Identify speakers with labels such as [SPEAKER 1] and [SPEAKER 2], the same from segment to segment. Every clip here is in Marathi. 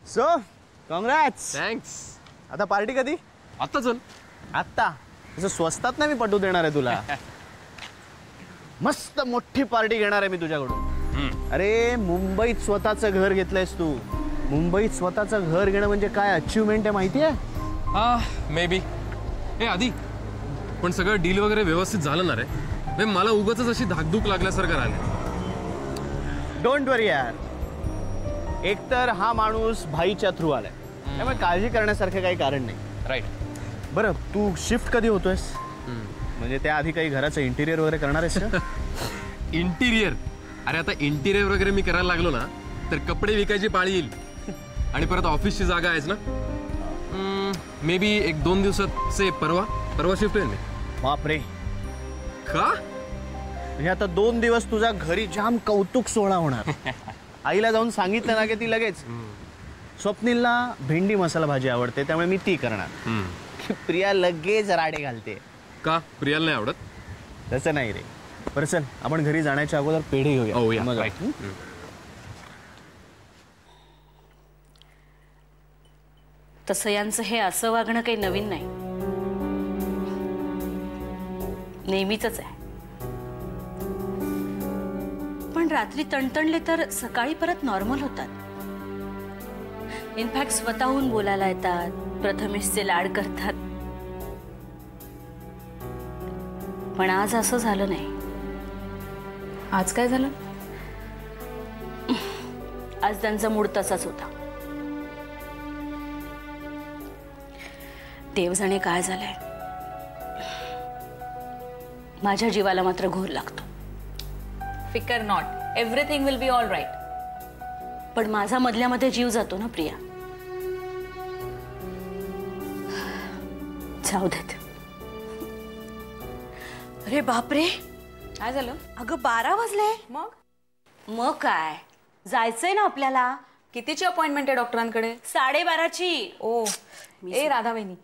[SPEAKER 1] So congrats.
[SPEAKER 2] थँक्स.
[SPEAKER 1] आता पार्टी कधी?
[SPEAKER 2] आता चल.
[SPEAKER 1] आत्ता तसं स्वस्तात नाही मी पटवू देणार आहे तुला. मस्त मोठी पार्टी घेणार आहे मी तुझ्याकडून. अरे मुंबईत स्वतःचं घर घेतलंयस तू. मुंबईत स्वतःचं घर घेणं म्हणजे काय अचिव्हमेंट आहे माहिती आहे?
[SPEAKER 2] हा मे बी. हे आधी पण सगळं डील वगैरे व्यवस्थित झालं ना रे. मला उगाच अशी धाकधूक लागल्यासारखं राहिलं.
[SPEAKER 1] डोंट वरी यार. एकतर हा माणूस भाईच्या थ्रू आलाय त्यामुळे काळजी करण्यासारखं काही कारण नाही.
[SPEAKER 2] राईट.
[SPEAKER 1] बरं तू शिफ्ट कधी होतोयस? म्हणजे त्याआधी काही घराचं इंटिरियर वगैरे करणार आहेस का?
[SPEAKER 2] इंटिरियर? अरे आता इंटिरियर वगैरे मी करायला लागलो ना तर कपडे विकायची पाळी येईल आणि परत ऑफिसची जागा आहेच ना. मे बी 1-2 दिवसात से परवा शिफ्ट होईल मी.
[SPEAKER 1] बापरे.
[SPEAKER 2] का?
[SPEAKER 1] म्हणजे आता 2 दिवस तुझ्या घरी जाम कौतुक सोहळा होणार. आईला जाऊन सांगितलं ना की ती लगेच. स्वप्नीलला भेंडी मसाला भाजी आवडते त्यामुळे मी ती करणार. प्रिया लगेच राडे घालते.
[SPEAKER 2] का प्रियाला नाही आवडत?
[SPEAKER 1] तसं नाही रे. बरं चल आपण घरी जाण्याच्या अगोदर पेढे घेऊया. मग
[SPEAKER 3] तसं यांचं हे असं वागणं काही नवीन नाही, नेहमीच आहे. पण रात्री तणतणले तर सकाळी परत नॉर्मल होतात. इनफॅक्ट स्वतःहून बोलायला येतात, प्रथमेशचे लाड करतात. पण आज असं झालं नाही.
[SPEAKER 4] आज काय झालं?
[SPEAKER 3] आज त्यांचा मूड तसाच होता. देव जाणे काय झालंय. माझ्या जीवाला मात्र घोर लागतो.
[SPEAKER 4] फिकर not, everything will be all right.
[SPEAKER 3] पण माझा मधल्यामध्ये जीव जातो ना प्रिया. जाऊ देत. अरे बापरे,
[SPEAKER 4] काय झालं?
[SPEAKER 3] अगं 12 वाजले. मग काय, जायचंय ना आपल्याला.
[SPEAKER 4] कितीची अपॉइंटमेंट आहे डॉक्टरांकडे?
[SPEAKER 3] 12:30ची.
[SPEAKER 4] ओ ए राधा वहिनी,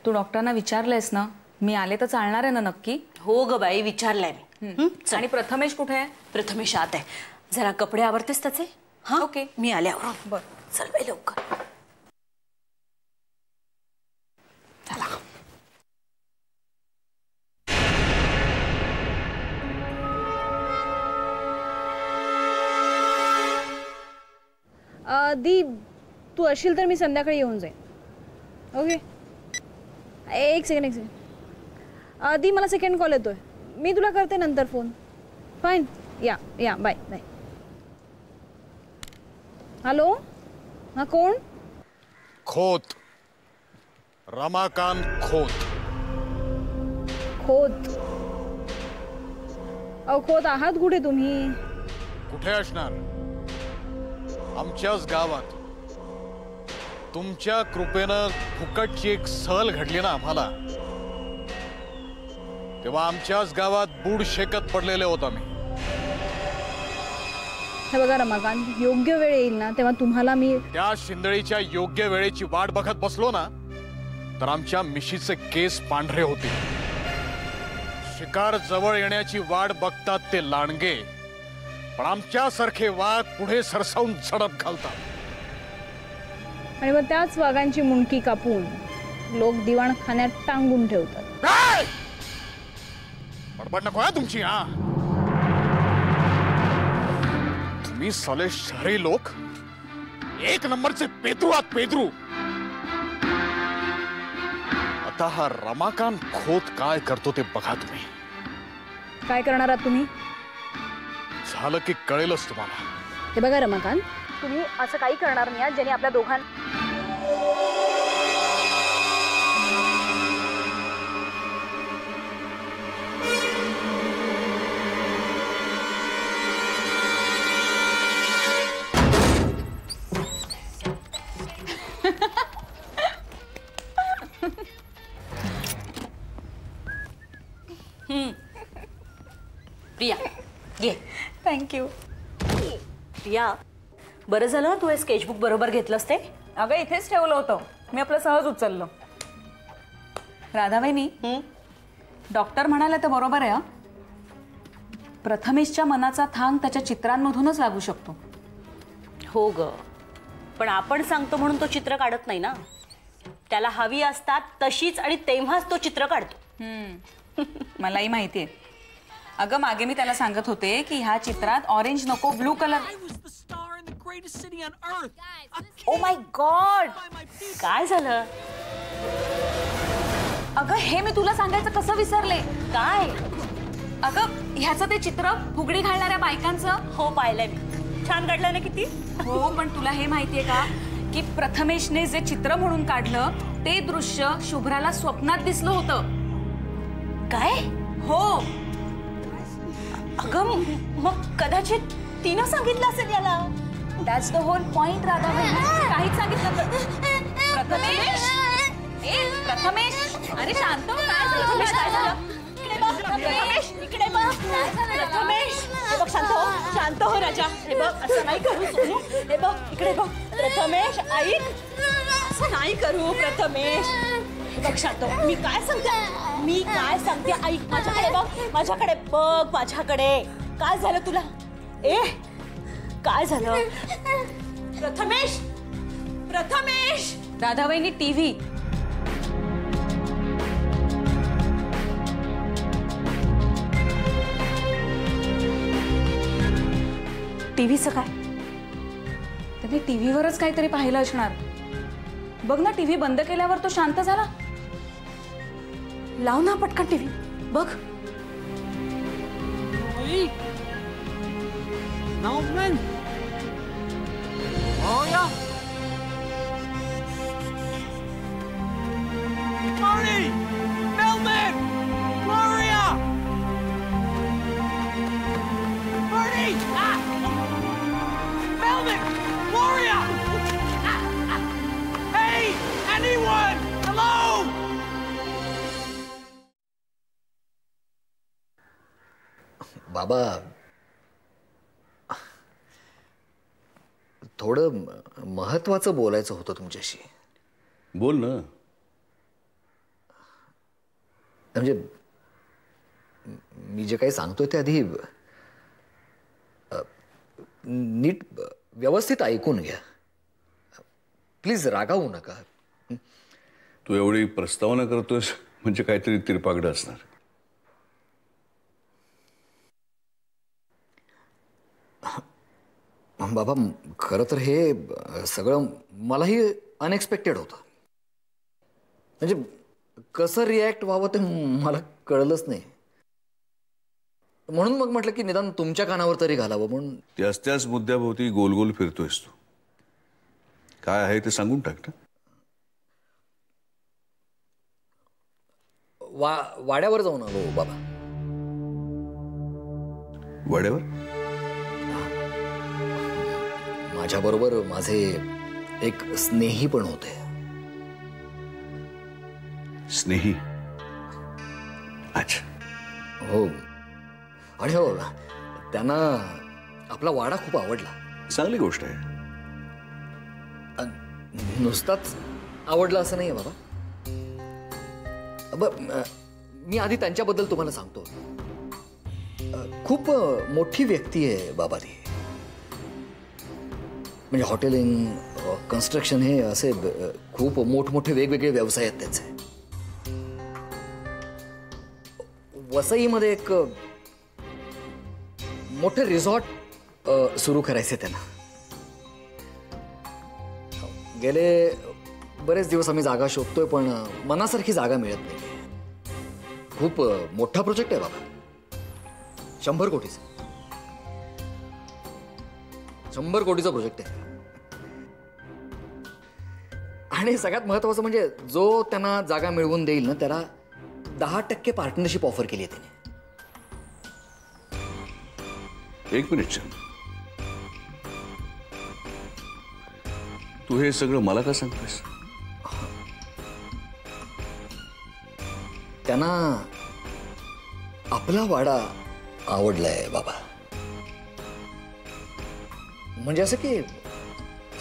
[SPEAKER 4] तू डॉक्टरांना विचारलंयस ना मी आले तर चालणार आहे ना नक्की?
[SPEAKER 3] हो ग बाई, विचारलंय मी.
[SPEAKER 4] आणि प्रथमेश कुठे आहे?
[SPEAKER 3] प्रथमेश आत आहे. जरा कपडे आवरतेस त्याचे? हा
[SPEAKER 4] ओके,
[SPEAKER 3] मी आल्यावर.
[SPEAKER 4] बर
[SPEAKER 3] चल बाई लवकर. चला.
[SPEAKER 5] दी तू असशील तर मी संध्याकाळी येऊन जाईन. ओके. एक सेकंड. दी मला सेकंड कॉल येतोय, मी तुला करते नंतर फोन. फाईन. या बाय. हॅलो. हा कोण?
[SPEAKER 6] खोत. रमाकांत खोत.
[SPEAKER 5] खोत? खोत आहात कुठे तुम्ही?
[SPEAKER 6] कुठे असणार, आमच्याच गावात. तुमच्या कृपेनं फुकटची एक सहल घडली ना आम्हाला, तेव्हा आमच्याच गावात बूड शेकत पडलेले होता मी.
[SPEAKER 5] हे बघा रमाकांत, योग्य वेळ येईल ना तेव्हा तुम्हाला मी.
[SPEAKER 6] त्या शिंदळीच्या योग्य वेळेची वाट बघत बसलो ना तर आमच्या मिशीचे केस पांढरे होते. शिकार जवळ येण्याची वाट बघतात ते लांडगे, पण आमच्यासारखे वाघ पुढे सरसावून झडप घालतात.
[SPEAKER 5] आणि मग त्याच वाघांची मुंडकी कापून लोक दिवाणखान्यात टांगून ठेवतात.
[SPEAKER 6] बडबड नको आहे तुमची. हा तुम्ही साले शहरी लोक एक नंबरचे पेद्रू आहात, पेद्रू. आता हा रमाकांत खोत काय करतो ते बघा तुम्ही.
[SPEAKER 5] काय करणार आहात तुम्ही?
[SPEAKER 6] झालं की कळेलच तुम्हाला.
[SPEAKER 5] हे बघा रमाकांत, तुम्ही असं काही करणार नाही ज्याने आपल्या दोघां.
[SPEAKER 3] प्रिया घे.
[SPEAKER 4] थँक्यू.
[SPEAKER 3] प्रिया, बरं झालं तू हे स्केचबुक बरोबर घेतलंस ते.
[SPEAKER 4] अगं इथेच ठेवलं होतं मी, आपलं सहज उचललं. राधा वहिनी, डॉक्टर म्हणाले तर बरोबर आहे. प्रथमेशच्या मनाचा थांग त्याच्या चित्रांमधूनच लागू शकतो.
[SPEAKER 3] हो ग, पण आपण सांगतो म्हणून तो चित्र काढत नाही ना. त्याला हवी असतात तशीच आणि तेव्हाच तो चित्र काढतो.
[SPEAKER 4] मलाही माहितीये. अगं मागे मी त्याला सांगत होते की ह्या चित्रात ऑरेंज नको, blue colour. Oh my God,
[SPEAKER 3] काय झालं?
[SPEAKER 4] अगं हे मी तुला सांगायचं कसं विसरले.
[SPEAKER 3] काय?
[SPEAKER 4] अगं ह्याचं ते चित्र फुगडी घालणाऱ्या बायकांचं.
[SPEAKER 3] हो पाहिलंय मी. छान काढलं ना किती.
[SPEAKER 4] हो पण तुला हे माहितीये का की प्रथमेशने जे चित्र म्हणून काढलं ते दृश्य शुभ्राला स्वप्नात दिसलं होतं.
[SPEAKER 3] काय?
[SPEAKER 4] हो.
[SPEAKER 3] अगं मग कदाचित तिनं सांगितलं असेल याला.
[SPEAKER 4] That's the whole point Radha. काहीच सांगितलं प्रथमेश. ए प्रथमेश, अरे शांत हो. काय झालं?
[SPEAKER 3] प्रथमेश इकडे बघ. प्रथमेश हे बघ. शांत हो, शांत हो राजा. हे बघ असं नाही करू सोनू. हे बघ इकडे बघ. प्रथमेश ऐक, असं नाही करू प्रथमेश. हे बघ शांत हो. मी काय सांगते ऐक. माझ्याकडे बघ, माझ्याकडे बघ, माझ्याकडे. काय झालं तुला? काय झालं? प्रथमेश, प्रथमेश.
[SPEAKER 4] राधाबाईंनी टीव्ही.
[SPEAKER 3] टीव्हीचं काय?
[SPEAKER 4] त्याने टीव्हीवरच काहीतरी पाहिलं असणार. बघ ना, टीव्ही बंद केल्यावर तो शांत झाला.
[SPEAKER 3] लाव ना पटकन टीव्ही बघ.
[SPEAKER 7] बाबा थोडं महत्वाचं बोलायचं होतं तुमच्याशी.
[SPEAKER 8] बोल ना.
[SPEAKER 7] म्हणजे मी जे काही सांगतोय ते आधी नीट व्यवस्थित ऐकून घ्या. प्लीज रागावू नका.
[SPEAKER 8] तू एवढी प्रस्तावना करतोस म्हणजे काहीतरी तिरपागडं असणार.
[SPEAKER 7] बाबा खरं तर हे सगळं मलाही अनएक्सपेक्टेड होतं. म्हणजे कसं रिॲक्ट व्हावं ते मला कळलंच नाही. म्हणून मग म्हटलं की निदान तुमच्या कानावर तरी घालावं म्हणून.
[SPEAKER 8] त्याच मुद्द्याभोवती गोल गोल फिरतोयस तू. काय आहे ते सांगून टाक ना.
[SPEAKER 7] वाड्यावर जाऊन आलो बाबा.
[SPEAKER 8] वाड्यावर?
[SPEAKER 7] माझ्याबरोबर माझे एक स्नेही पण होते.
[SPEAKER 8] स्नेही? अच्छा.
[SPEAKER 7] हो. आणि हो त्यांना आपला वाडा खूप आवडला.
[SPEAKER 8] चांगली गोष्ट आहे.
[SPEAKER 7] नुसताच आवडला असं नाही बाबा. मी आधी त्यांच्याबद्दल तुम्हाला सांगतो. खूप मोठी व्यक्ती आहे बाबा ती. म्हणजे हॉटेलिंग, कन्स्ट्रक्शन हे असे खूप मोठमोठे वेगवेगळे व्यवसाय आहेत त्यांचे. वसईमध्ये एक मोठे रिसॉर्ट सुरू करायचे त्यांना. गेले बरेच दिवस आम्ही जागा शोधतोय पण मनासारखी जागा मिळत नाही. खूप मोठा प्रोजेक्ट आहे बाबा. 100 कोटीचा. 100 कोटीचा प्रोजेक्ट आहे. आणि सगळ्यात महत्वाचं म्हणजे जो त्यांना जागा मिळवून देईल ना त्याला 10% पार्टनरशिप ऑफर केली आहे त्याने.
[SPEAKER 8] एक मिनिट चंद. तू हे सगळं मला का सांगतोस?
[SPEAKER 7] त्यांना आपला वाडा आवडलाय बाबा. म्हणजे असं की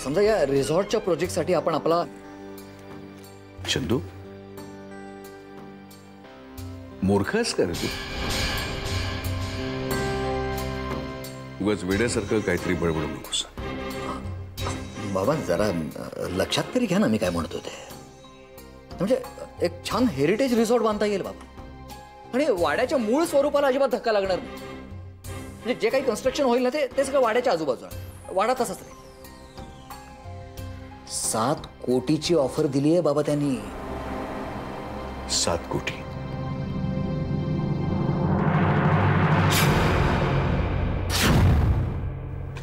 [SPEAKER 7] समजा या रिसॉर्टच्या प्रोजेक्टसाठी आपण आपला.
[SPEAKER 8] चंदू मूर्खच का रे तू? उगाच वेड्यासारखं काहीतरी बडबडू नकोस.
[SPEAKER 7] बाबा जरा लक्षात तरी घ्या ना मी काय म्हणतो ते. म्हणजे एक छान हेरिटेज रिसॉर्ट बांधता येईल बाबा, आणि वाड्याच्या मूळ स्वरूपाला अजिबात धक्का लागणार नाही. म्हणजे जे काही कन्स्ट्रक्शन होईल ना ते सगळं वाड्याच्या आजूबाजूला, वाडा तसाच नाही. 7 कोटीची ऑफर दिली आहे बाबा त्यांनी.
[SPEAKER 8] 7 कोटी?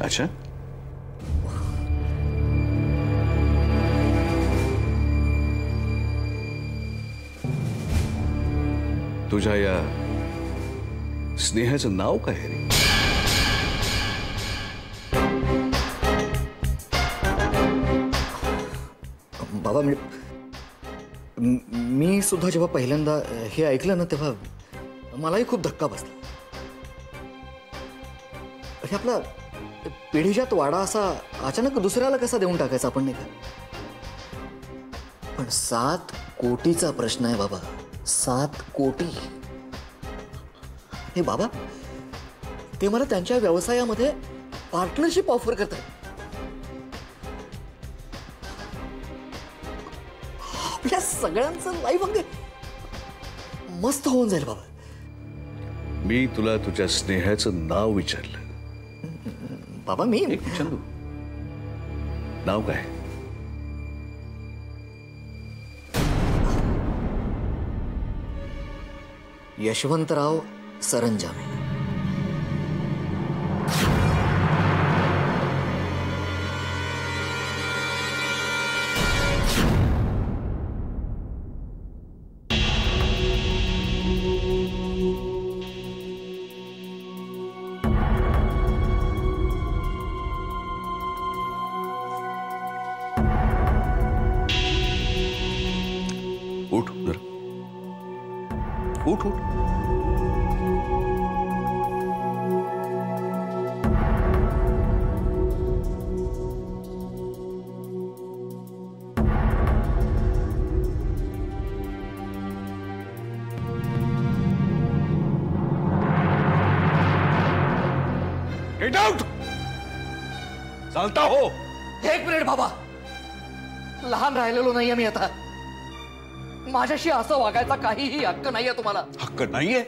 [SPEAKER 8] अच्छा, तुझ्या या स्नेहाचं नाव काय आहे रे?
[SPEAKER 7] बाबा मी सुद्धा जेव्हा पहिल्यांदा हे ऐकलं ना तेव्हा मलाही खूप धक्का बसला. हे आपला पिढीजात वाडा असा अचानक दुसऱ्याला कसा देऊन टाकायचा आपण, नाही का? पण 7 कोटीचा प्रश्न आहे बाबा. 7 कोटी. हे बाबा ते मला त्यांच्या व्यवसायामध्ये पार्टनरशिप ऑफर करतात. आपल्या सगळ्यांचं लाईफ अगदी मस्त होऊन जाईल बाबा.
[SPEAKER 8] मी तुला तुझ्या स्नेहाचं नाव विचारलं.
[SPEAKER 7] बाबा मी
[SPEAKER 8] चंदू, नाव काय?
[SPEAKER 7] यशवंतराव सरंजामे.
[SPEAKER 8] उठ जरा, उठ उठ.
[SPEAKER 6] Get out. चालता हो.
[SPEAKER 7] एक मिनिट बाबा, लहान राहिलेलो नाहीये मी आता. माझ्याशी असं वागायचा काहीही हक्क नाहीये तुम्हाला.
[SPEAKER 8] हक्क नाहीये?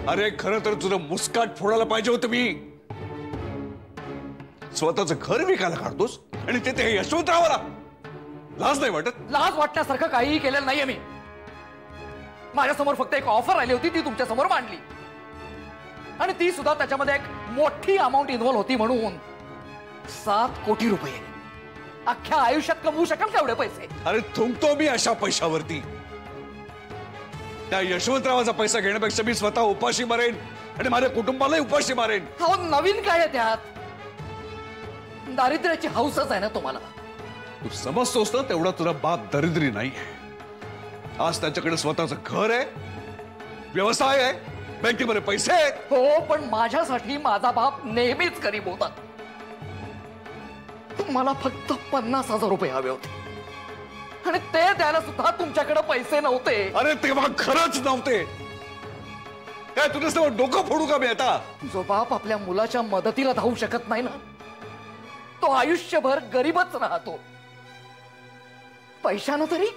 [SPEAKER 8] अरे खरं तर तुझं मुस्काट फोडायला पाहिजे होतं मी. स्वतःचं घर विकायला काढतोस आणि ते यशवंतरावाला लाज नाही वाटत?
[SPEAKER 7] लाज वाटण्यासारखं काहीही केलेलं नाहीये मी. माझ्यासमोर फक्त एक ऑफर आली होती, ती तुमच्या समोर मांडली, आणि ती सुद्धा त्याच्यामध्ये एक मोठी अमाऊंट इन्व्हॉल्व होती. म्हणून 7 कोटी रुपये. अख्ख्या आयुष्यात कमवू शकाल का एवढे पैसे?
[SPEAKER 8] अरे थुंकतो मी अशा पैशावरती. त्या यशवंतरावाचा पैसा घेण्यापेक्षा मी स्वतः उपाशी मारेन आणि माझ्या कुटुंबालाही उपाशी मारेन.
[SPEAKER 7] हो, नवीन काय आहे त्यात? दारिद्र्याची हौसच आहे ना तुम्हाला.
[SPEAKER 8] तू समजतोस ना तेवढा तुझा बाप दरिद्री नाही. आज त्याच्याकडे स्वतःचं घर आहे, व्यवसाय आहे, बँकेमध्ये पैसे आहेत.
[SPEAKER 7] हो, पण माझ्यासाठी माझा बाप नेहमीच गरीब होता. मला फक्त 50,000 रुपये हवे होते, आणि ते द्यायला सुद्धा तुमच्याकडे पैसे नव्हते.
[SPEAKER 8] अरे तेव्हा खरंच नव्हते. काय तुझं डोकं फोडू का मी आता?
[SPEAKER 7] जो बाप आपल्या मुलाच्या मदतीला धावू शकत नाही ना, तो आयुष्यभर गरीबच राहतो. पैशानं तरी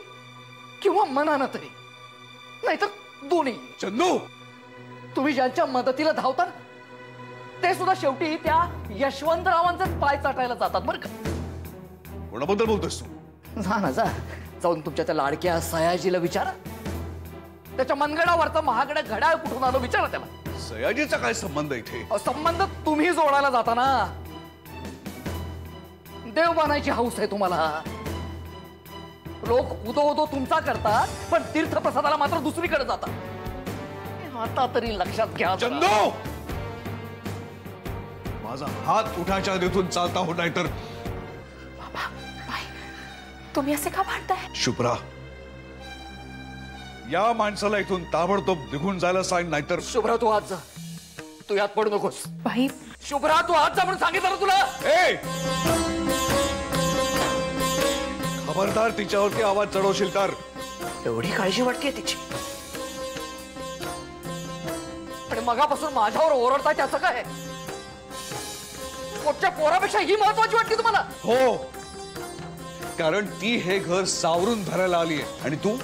[SPEAKER 7] किंवा मनानं तरी, नाहीतर दोन्ही.
[SPEAKER 8] चंदू,
[SPEAKER 7] तुम्ही ज्यांच्या मदतीला धावता ना, ते सुद्धा शेवटी त्या यशवंतरावांचाच पाय चाटायला जातात बरं का.
[SPEAKER 8] कोणाबद्दल बोलतोस तू?
[SPEAKER 7] जा ना, जाऊन तुमच्या त्या लाडक्या सयाजीला विचारा. त्याच्या मनगडावरचा महागडा घड्याळ कुठून आलो विचारा त्याला.
[SPEAKER 8] सयाजीचा काय संबंध इथे?
[SPEAKER 7] संबंध तुम्ही जोडायला जाता ना. देव बनायची हौस आहे तुम्हाला. लोक उदो उदो तुमचा करतात, पण तीर्थप्रसादाला मात्र दुसरीकडे जातात. आता तरी लक्षात घ्या.
[SPEAKER 8] चंदू, माझा हात उठायच्या आधीतून चालता हो, नाही तर.
[SPEAKER 4] तुम्ही असे का भांडताय?
[SPEAKER 8] शुभ्रा, या माणसाला इथून ताबडतोब निघून जायला सांग, नाहीतर.
[SPEAKER 7] शुभ्रा, तू आज जा. तू यात पडू नकोस.
[SPEAKER 4] भाई
[SPEAKER 7] शुभ्रा, तू आज जा म्हणून सांगितलं ना तुला.
[SPEAKER 8] ए, खबरदार तिच्यावरती आवाज चढवशील तर.
[SPEAKER 7] एवढी काळजी वाटते तिची, आणि मगापासून माझ्यावर ओरडताय त्याचं काय? पोटच्या पोरापेक्षा ही महत्वाची वाटते तुम्हाला?
[SPEAKER 8] हो, कारण ती हे घर सावरून धरायला आली आहे आणि तू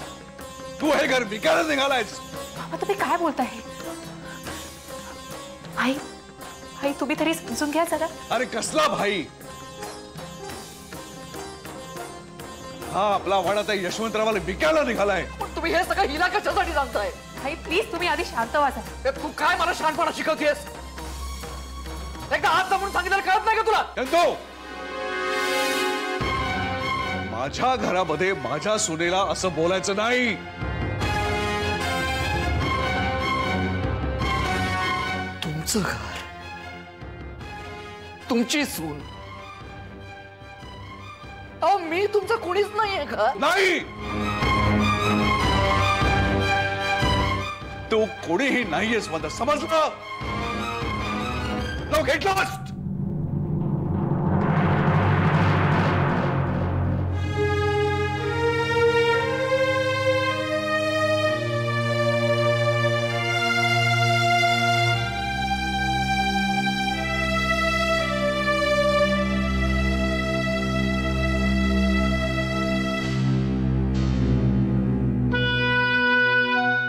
[SPEAKER 8] तू हे घर विकायला निघालायस.
[SPEAKER 4] बाबा तुम्ही काय बोलताय? आई आई तुम्ही तरी समजून घ्या जरा.
[SPEAKER 8] अरे कसला भाई? हा आपला वाडा त्या यशवंतरावाला विकायला निघालाय.
[SPEAKER 7] पण तुम्ही हे सगळं हिला कशासाठी सांगताय?
[SPEAKER 4] आई प्लीज तुम्ही आधी शांत व्हा जरा.
[SPEAKER 7] ए, तू काय मला शहाणपणा शिकवतेस? एकदा हात जमून सांगितलं कळत नाही का तुला?
[SPEAKER 8] नंदो, माझ्या घरामध्ये माझ्या सुनेला असं बोलायचं नाही.
[SPEAKER 7] तुमचं घर, तुमची सून. अहो मी तुमचं कोणीच नाहीये का?
[SPEAKER 8] नाही, तू कोणीही नाहीयेस मला समजलं. Know get lost.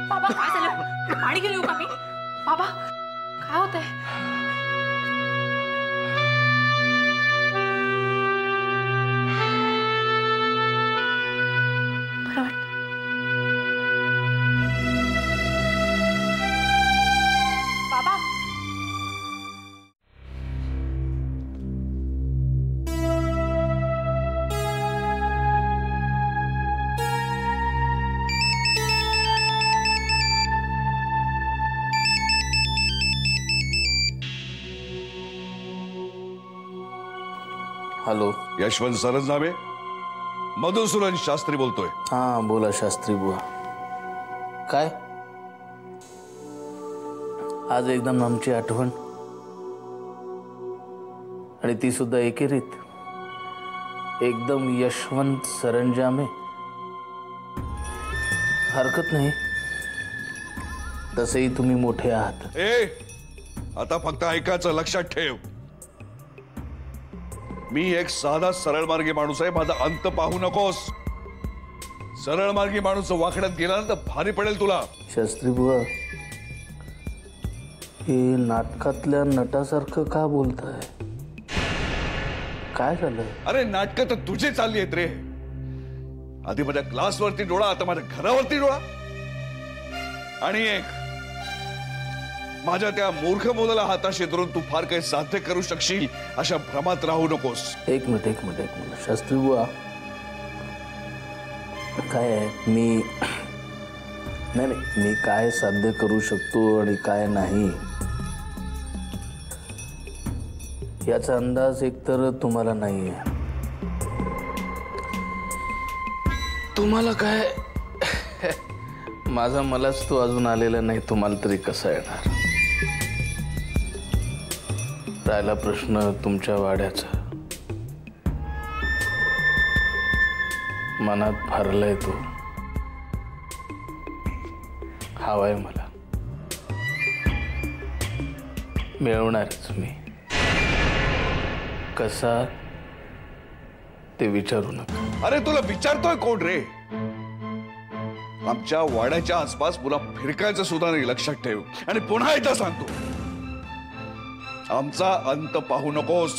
[SPEAKER 4] बाबा काय झालं? पाणी घेऊन येऊ का मी? बाबा काय होतंय? बरं वाटतं? बाबा
[SPEAKER 1] हॅलो.
[SPEAKER 8] यशवंत सरंजामे, मधुसूदन शास्त्री बोलतोय.
[SPEAKER 1] हां बोला शास्त्री बुवा. काय आज एकदम आमची आठवण आणि ती सुद्धा एकेरीत एकदम यशवंत सरंजामे. हरकत नाही, तसेही तुम्ही मोठे आहात.
[SPEAKER 8] ए, आता फक्त ऐकायचं लक्षात ठेव. मी एक साधा सरळ मार्गी माणूस आहे. माझा अंत पाहू नकोस. सरळ मार्गी माणूस वाकड्यात गेला ना तर भारी पडेल तुला.
[SPEAKER 1] शास्त्री बुवा, हे नाटकातल्या नटासारखं का बोलताय? काय झालं?
[SPEAKER 8] अरे नाटकं तर तुझी चालली आहेत रे. आधी माझ्या क्लासवरती डोळा, आता माझ्या घरावरती डोळा. आणि एक माझ्या त्या मूर्ख मुलाला हाताशी धरून तू फार काही साध्य करू शकशील अशा भ्रमात राहू नकोस.
[SPEAKER 1] एक मिनिट. शास्त्री बुवा, काय आहे, मी काय साध्य करू शकतो आणि काय नाही याचा अंदाज एकतर तुम्हाला नाहीये. तुम्हाला काय मलाच तो अजून आलेला नाही, तुम्हाला तरी कसा येणार? राहिला प्रश्न तुमच्या वाड्याचा. मनात भरलाय तो, हवाय मला, मिळवणारच मी. कसा ते विचारू नका.
[SPEAKER 8] अरे तुला विचारतोय कोण रे? आमच्या वाड्याच्या आसपास पुन्हा फिरकायचं सुद्धा नाही, लक्षात ठेव. आणि पुन्हा एकदा सांगतो, आमचा अंत पाहू नकोस.